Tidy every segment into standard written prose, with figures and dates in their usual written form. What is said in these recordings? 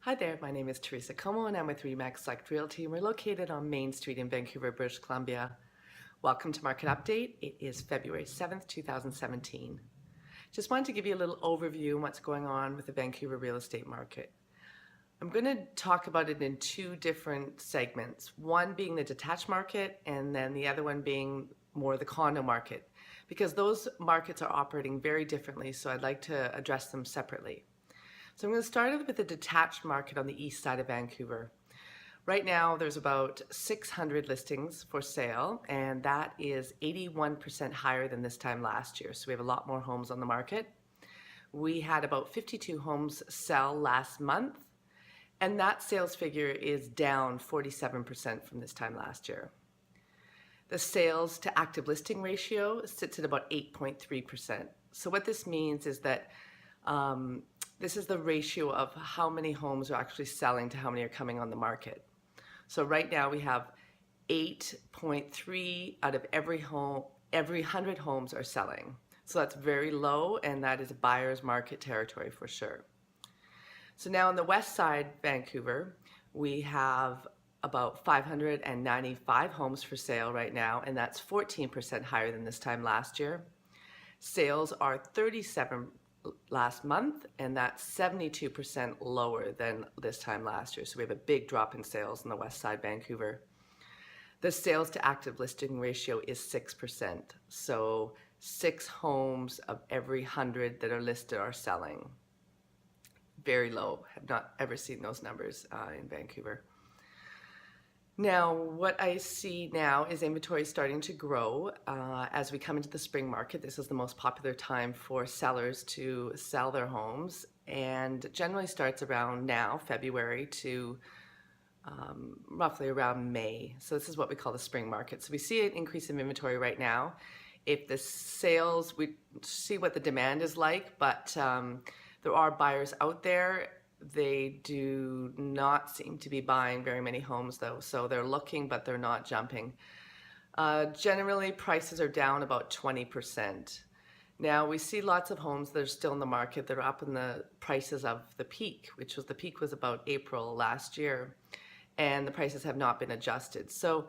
Hi there, my name is Teresa Comeau and I'm with Remax Select Realty and we're located on Main Street in Vancouver, British Columbia. Welcome to Market Update. It is February 7th, 2017. Just wanted to give you a little overview on what's going on with the Vancouver real estate market. I'm going to talk about it in two different segments, one being the detached market and then the other one being more the condo market, because those markets are operating very differently, so I'd like to address them separately. So I'm going to start with the detached market on the east side of Vancouver. Right now there's about 600 listings for sale, and that is 81% higher than this time last year. So we have a lot more homes on the market. We had about 52 homes sell last month, and that sales figure is down 47% from this time last year. The sales to active listing ratio sits at about 8.3%. So what this means is that this is the ratio of how many homes are actually selling to how many are coming on the market. So right now we have 8.3 out of every 100 homes are selling. So that's very low, and that is a buyer's market territory for sure. So now on the west side, Vancouver, we have about 595 homes for sale right now, and that's 14% higher than this time last year. Sales are 37 last month, and that's 72% lower than this time last year. So we have a big drop in sales in the west side Vancouver. The sales to active listing ratio is 6%. So 6 homes of every 100 that are listed are selling. Very low. Have not ever seen those numbers in Vancouver. Now, what I see now is inventory starting to grow as we come into the spring market. This is the most popular time for sellers to sell their homes, and generally starts around now, February, to roughly around May. So this is what we call the spring market. So we see an increase in inventory right now. If the sales, we see what the demand is like, but there are buyers out there. They do not seem to be buying very many homes though, so they're looking, but they're not jumping. Generally, prices are down about 20%. Now, we see lots of homes that are still in the market that are up in the prices of the peak, the peak was about April last year, and the prices have not been adjusted. So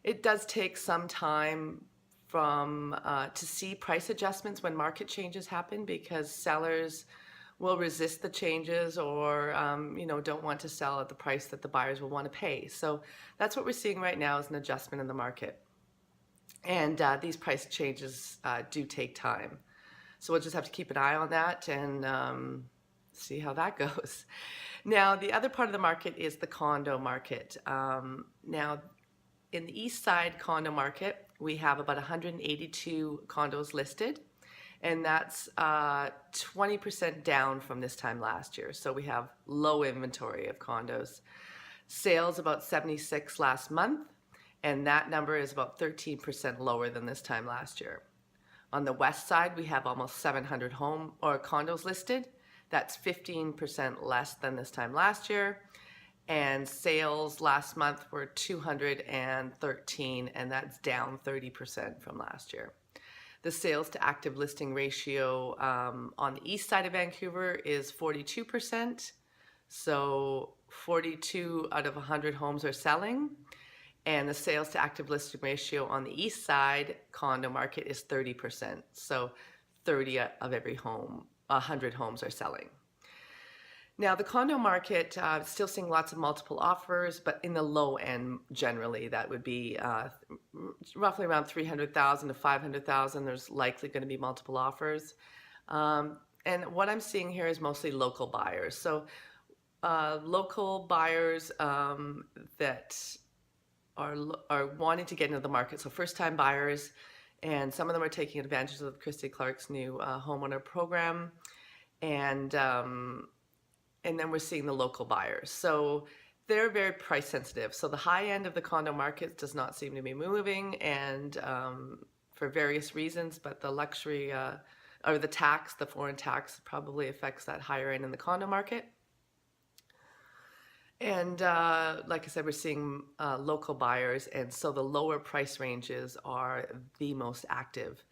it does take some time to see price adjustments when market changes happen, because sellers will resist the changes or don't want to sell at the price that the buyers will want to pay. So that's what we're seeing right now, is an adjustment in the market. And these price changes do take time. So we'll just have to keep an eye on that and see how that goes. Now, the other part of the market is the condo market. Now, in the east side condo market, we have about 182 condos listed, and that's 20% down from this time last year. So we have low inventory of condos. Sales about 76 last month, and that number is about 13% lower than this time last year. On the west side, we have almost 700 condos listed. That's 15% less than this time last year. And sales last month were 213, and that's down 30% from last year. The sales to active listing ratio on the east side of Vancouver is 42%. So 42 out of 100 homes are selling. And the sales to active listing ratio on the east side condo market is 30%. So 30 of every 100 homes are selling. Now, the condo market, still seeing lots of multiple offers, but in the low end, generally, that would be roughly around 300,000 to 500,000. There's likely going to be multiple offers. And what I'm seeing here is mostly local buyers. So local buyers that are wanting to get into the market. So first-time buyers, and some of them are taking advantage of Christy Clark's new homeowner program. And then we're seeing the local buyers. So they're very price sensitive. So the high end of the condo market does not seem to be moving, and for various reasons, but the luxury or the foreign tax probably affects that higher end in the condo market. And like I said, we're seeing local buyers, and so the lower price ranges are the most active.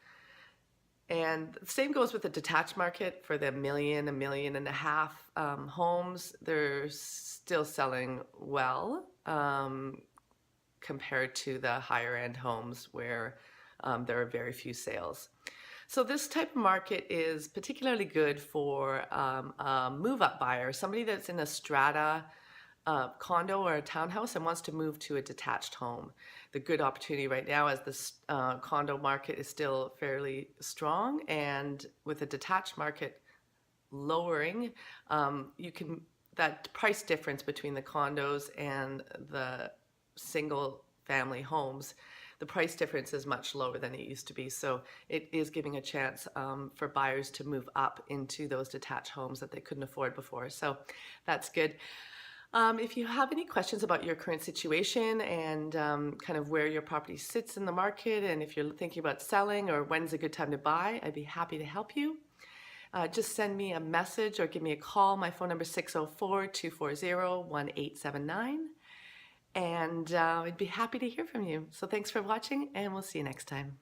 And the same goes with the detached market for the million, a million and a half homes. They're still selling well compared to the higher end homes where there are very few sales. So this type of market is particularly good for a move-up buyer, somebody that's in a strata condo or a townhouse and wants to move to a detached home. The good opportunity right now is this condo market is still fairly strong, and with the detached market lowering, that price difference between the condos and the single family homes, the price difference is much lower than it used to be. So it is giving a chance for buyers to move up into those detached homes that they couldn't afford before. So that's good. If you have any questions about your current situation and kind of where your property sits in the market, and if you're thinking about selling or when's a good time to buy, I'd be happy to help you. Just send me a message or give me a call. My phone number is 604-240-1879. And I'd be happy to hear from you. So thanks for watching, and we'll see you next time.